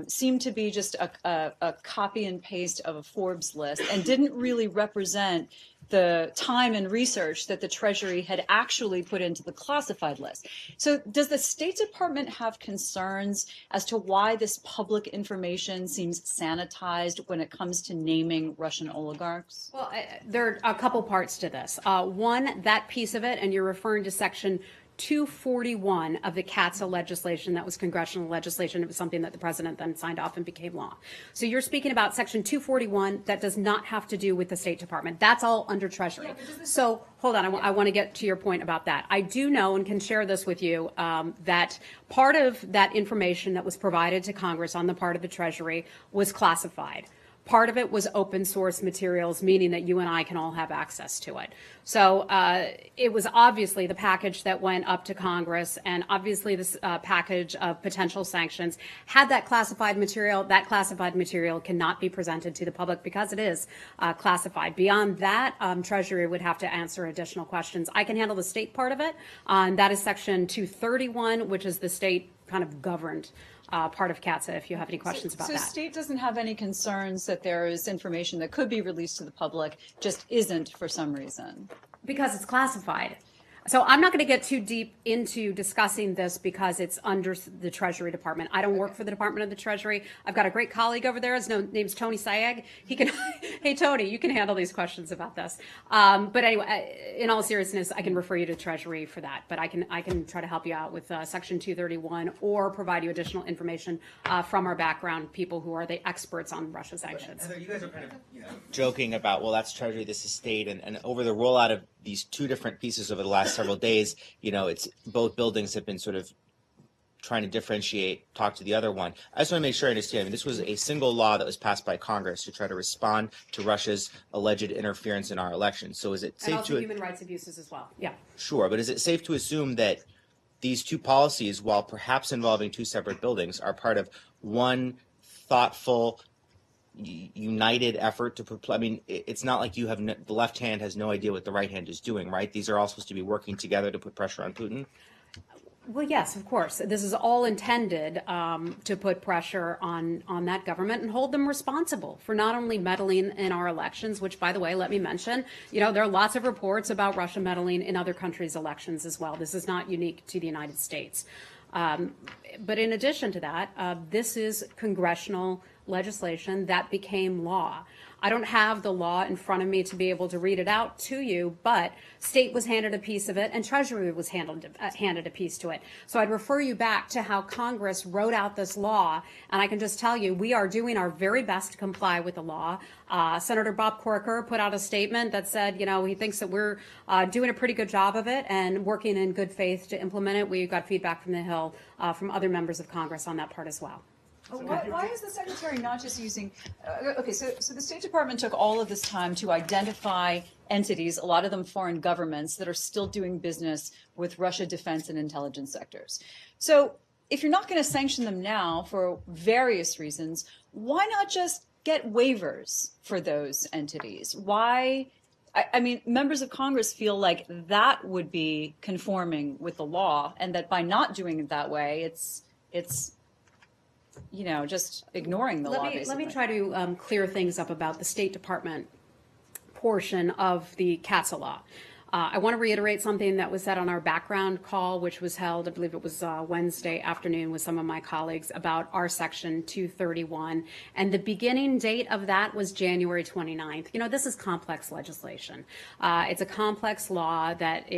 seemed to be just a copy and paste of a Forbes list and didn't really represent the time and research that the Treasury had actually put into the classified list. So does the State Department have concerns as to why this public information seems sanitized when it comes to naming Russian oligarchs? Well, there are a couple parts to this. One, that piece of it, and you're referring to Section 241 of the CATSA legislation. That was congressional legislation. It was something that the president then signed off and became law. So you're speaking about Section 241 that does not have to do with the State Department. That's all under Treasury. So hold on, I want to get to your point about that. I do know and can share this with you that part of that information that was provided to Congress on the part of the Treasury was classified. Part of it was open source materials, meaning that you and I can all have access to it. So it was obviously the package that went up to Congress, and obviously this package of potential sanctions had that classified material. That classified material cannot be presented to the public because it is classified. Beyond that, Treasury would have to answer additional questions. I can handle the state part of it. That is Section 231, which is the state kind of governed part of CATSA, if you have any questions about that. So state doesn't have any concerns that there is information that could be released to the public, just isn't for some reason? Because it's classified. So I'm not going to get too deep into discussing this because it's under the Treasury Department. I don't work for the Department of the Treasury. I've got a great colleague over there. His name's Tony Sayeg. He can, hey Tony, you can handle these questions about this. But anyway, in all seriousness, I can refer you to Treasury for that. But I can try to help you out with Section 231 or provide you additional information from our background people who are the experts on Russia sanctions. Heather, you guys are kind of joking about, well, that's Treasury, this is state, and over the rollout of these two different pieces over the last several days, it's both buildings have been sort of trying to differentiate, talk to the other one. I just want to make sure I understand. I mean, this was a single law that was passed by Congress to try to respond to Russia's alleged interference in our elections. So is it safe and also to human rights abuses as well? Yeah. Sure, but is it safe to assume that these two policies, while perhaps involving two separate buildings, are part of one thoughtful, united effort to, I mean, it's not like you have the left hand has no idea what the right hand is doing, right? These are all supposed to be working together to put pressure on Putin. Well, yes, of course. This is all intended to put pressure on that government and hold them responsible for not only meddling in our elections, which, by the way, let me mention, there are lots of reports about Russia meddling in other countries' elections as well. This is not unique to the United States. But in addition to that, this is congressional legislation that became law. I don't have the law in front of me to be able to read it out to you, but state was handed a piece of it and Treasury was handed a piece to it. So I'd refer you back to how Congress wrote out this law, and I can just tell you we are doing our very best to comply with the law. Senator Bob Corker put out a statement that said, he thinks that we're doing a pretty good job of it and working in good faith to implement it. We got feedback from the Hill from other members of Congress on that part as well. Why is the Secretary not just using, okay, so the State Department took all of this time to identify entities, a lot of them foreign governments, that are still doing business with Russia defense and intelligence sectors. So if you're not going to sanction them now for various reasons, why not just get waivers for those entities? Why? I mean, members of Congress feel like that would be conforming with the law, and that by not doing it that way, it's just ignoring the law, basically. Let me try to clear things up about the State Department portion of the CATSA law. I want to reiterate something that was said on our background call, which was held, I believe it was Wednesday afternoon with some of my colleagues, about our Section 231. And the beginning date of that was January 29th. This is complex legislation. It's a complex law that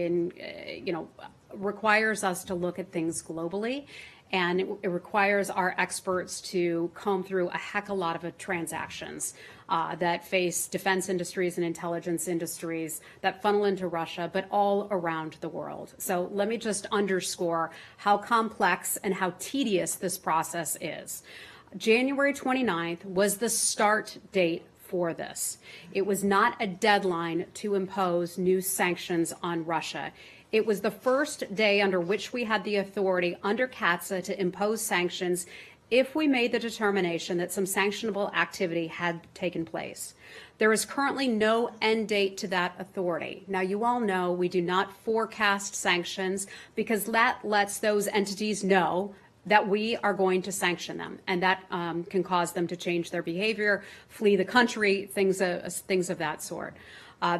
requires us to look at things globally. And it requires our experts to comb through a heck of a lot of transactions that face defense industries and intelligence industries that funnel into Russia, but all around the world. So let me just underscore how complex and how tedious this process is. January 29th was the start date for this. It was not a deadline to impose new sanctions on Russia. It was the first day under which we had the authority under CATSA to impose sanctions if we made the determination that some sanctionable activity had taken place. There is currently no end date to that authority. Now, you all know we do not forecast sanctions because that lets those entities know that we are going to sanction them, and that can cause them to change their behavior, flee the country, things of that sort.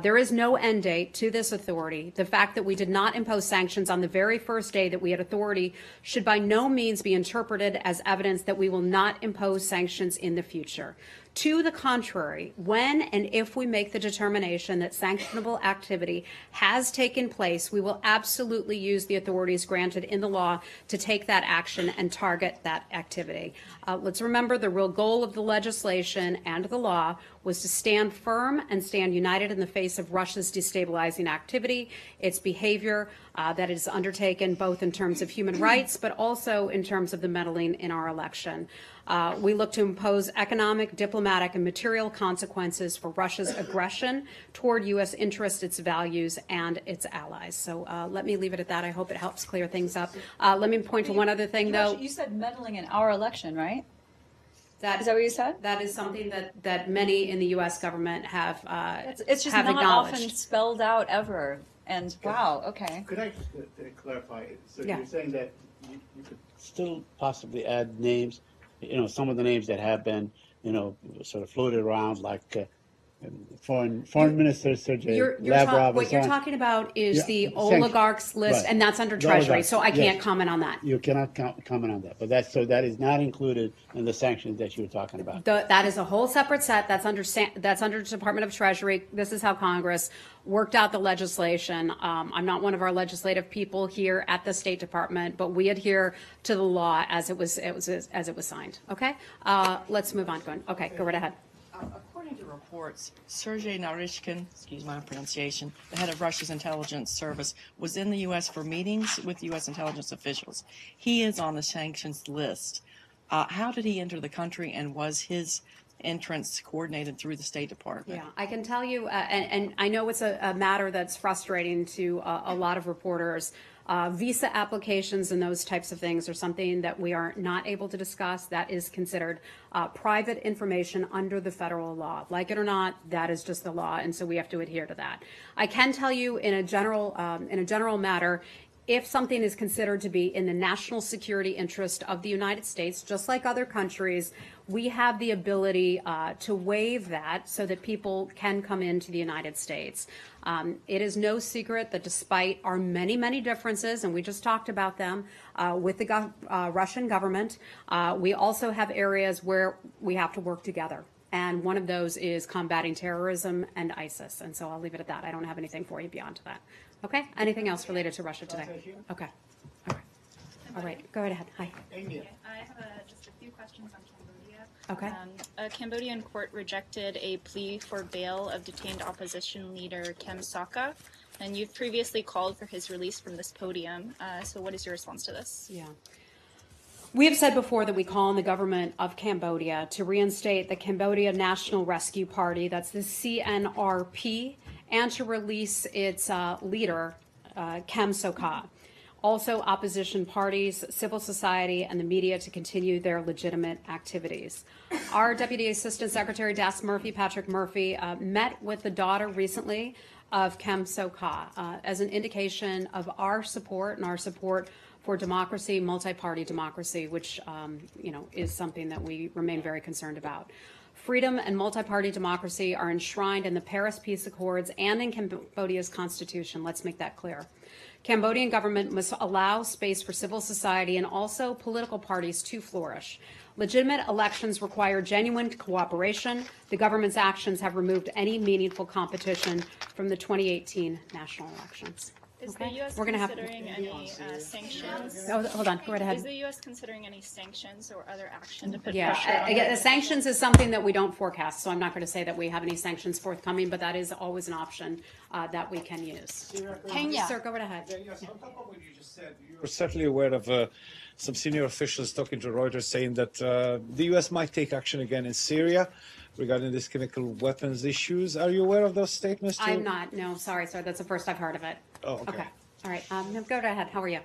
There is no end date to this authority. The fact that we did not impose sanctions on the very first day that we had authority should by no means be interpreted as evidence that we will not impose sanctions in the future. To the contrary, when and if we make the determination that sanctionable activity has taken place, we will absolutely use the authorities granted in the law to take that action and target that activity. Let's remember the real goal of the legislation and the law was to stand firm and stand united in the face of Russia's destabilizing activity, its behavior that is undertaken both in terms of human rights, but also in terms of the meddling in our election. We look to impose economic, diplomatic, and material consequences for Russia's aggression toward U.S. interests, its values, and its allies. So let me leave it at that. I hope it helps clear things up. Let me point to one other thing, though. You said meddling in our election, right? Is that what you said? That is something that many in the U.S. government have it's just have not acknowledged. often spelled out ever. And wow, okay. Could I just clarify? So Yeah. you're saying that you could still possibly add names, some of the names that have been, sort of floated around, like Foreign Minister Sergei Lavrov. What you're talking about is the sanctions. oligarchs list, Right. and that's under The Treasury, oligarchs, so I can't yes. comment on that. You cannot comment on that, but that is not included in the sanctions that you were talking about. That is a whole separate set. That's under Department of Treasury. This is how Congress worked out the legislation. I'm not one of our legislative people here at the State Department, but we adhere to the law as it was signed. Okay, let's move on. Okay, go right ahead. According to reports, Sergei Naryshkin, excuse my pronunciation, the head of Russia's intelligence service, was in the U.S. for meetings with U.S. intelligence officials. He is on the sanctions list. How did he enter the country, and was his entrance coordinated through the State Department? Yeah, I can tell you, and I know it's a matter that's frustrating to a lot of reporters. Visa applications and those types of things are something that we are not able to discuss. That is considered private information under the federal law. Like it or not, that is just the law, and so we have to adhere to that. I can tell you in a general matter, if something is considered to be in the national security interest of the United States, just like other countries, we have the ability to waive that so that people can come into the United States. It is no secret that despite our many, many differences, and we just talked about them with the Russian government, we also have areas where we have to work together. And one of those is combating terrorism and ISIS. And so I'll leave it at that. I don't have anything for you beyond that. Okay? Anything else related to Russia today? Okay. All right. Go right ahead. Hi. I have just a few questions on Cambodia. Okay. A Cambodian court rejected a plea for bail of detained opposition leader Kem Sokha, and you've previously called for his release from this podium. So what is your response to this? Yeah. We have said before that we call on the government of Cambodia to reinstate the Cambodia National Rescue Party, that's the CNRP, and to release its leader, Kem Sokha. Also, opposition parties, civil society, and the media to continue their legitimate activities. Our Deputy Assistant Secretary Patrick Murphy, met with the daughter recently of Kem Sokha as an indication of our support and our support for democracy, multi-party democracy, which is something that we remain very concerned about. Freedom and multi-party democracy are enshrined in the Paris Peace Accords and in Cambodia's constitution. Let's make that clear. Cambodian government must allow space for civil society and also political parties to flourish. Legitimate elections require genuine cooperation. The government's actions have removed any meaningful competition from the 2018 national elections. Is the U.S. considering any sanctions? Oh, hold on, go right ahead. Is the U.S. considering any sanctions or other action to put Yeah, pressure on again, sanctions is something that we don't forecast, so I'm not going to say that we have any sanctions forthcoming, but that is always an option that we can use. Kenya. Sir, go right ahead. Yes, on top of what you just said, you're certainly aware of some senior officials talking to Reuters saying that the U.S. might take action again in Syria regarding these chemical weapons issues. Are you aware of those statements too? I'm not. No, sorry, sir. That's the first I've heard of it. Oh, okay. All right. No, go right ahead. How are you?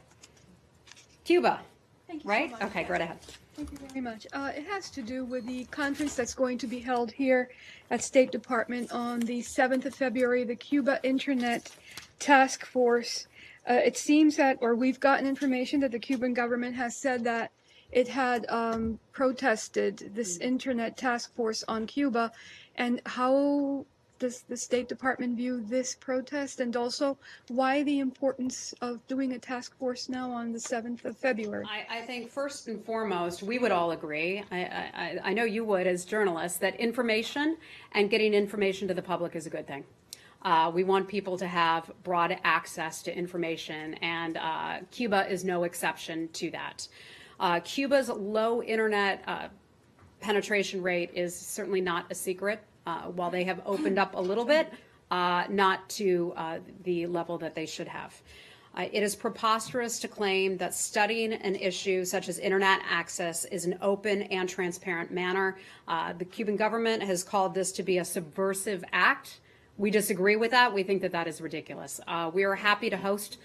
Cuba. Thank you Right? so much. Okay, go right ahead. Thank you very much. It has to do with the conference that's going to be held here at State Department on the 7th of February, the Cuba Internet Task Force. It seems that, or we've gotten information that the Cuban government has said that it had protested this Internet Task Force on Cuba. And how does the State Department view this protest, and also why the importance of doing a task force now on the 7th of February? I think first and foremost, we would all agree, I know you would as journalists, that information and getting information to the public is a good thing. We want people to have broad access to information, and Cuba is no exception to that. Cuba's low internet penetration rate is certainly not a secret. While they have opened up a little bit, not to the level that they should have. It is preposterous to claim that studying an issue such as internet access is an open and transparent manner. The Cuban government has called this to be a subversive act. We disagree with that. We think that that is ridiculous. We are happy to host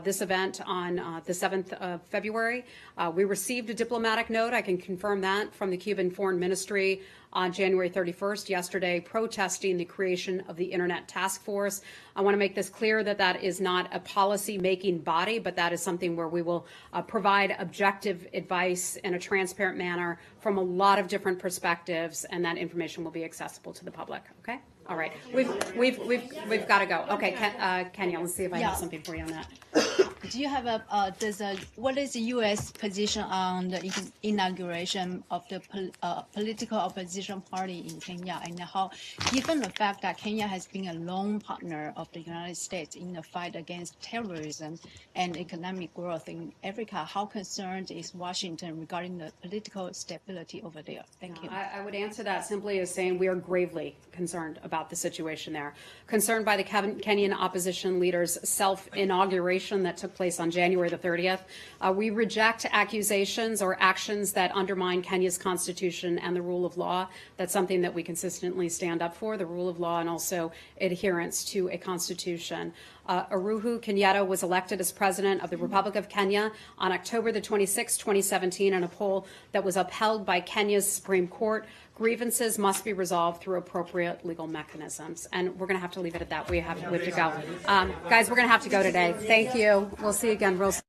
this event on the 7th of February. We received a diplomatic note, I can confirm that, from the Cuban Foreign Ministry on January 31st, yesterday, protesting the creation of the Internet Task Force. I want to make this clear that that is not a policy-making body, but that is something where we will provide objective advice in a transparent manner from a lot of different perspectives, and that information will be accessible to the public. Okay? All right. We've got to go. Okay, Kenya, let's see if I have something for you on that. Do you have what is the U.S. position on the inauguration of the political opposition party in Kenya, and how, given the fact that Kenya has been a lone partner of the United States in the fight against terrorism and economic growth in Africa, how concerned is Washington regarding the political stability over there? Thank you. I would answer that simply as saying we are gravely concerned about the situation there. Concerned by the Kenyan opposition leader's self-inauguration that took place on January the 30th. We reject accusations or actions that undermine Kenya's constitution and the rule of law. That's something that we consistently stand up for, the rule of law and also adherence to a constitution. Uhuru Kenyatta was elected as president of the Republic of Kenya on October the 26th, 2017, in a poll that was upheld by Kenya's Supreme Court. Grievances must be resolved through appropriate legal mechanisms. And we're going to have to leave it at that. We have to go. Guys, we're going to have to go today. Thank you. We'll see you again real soon.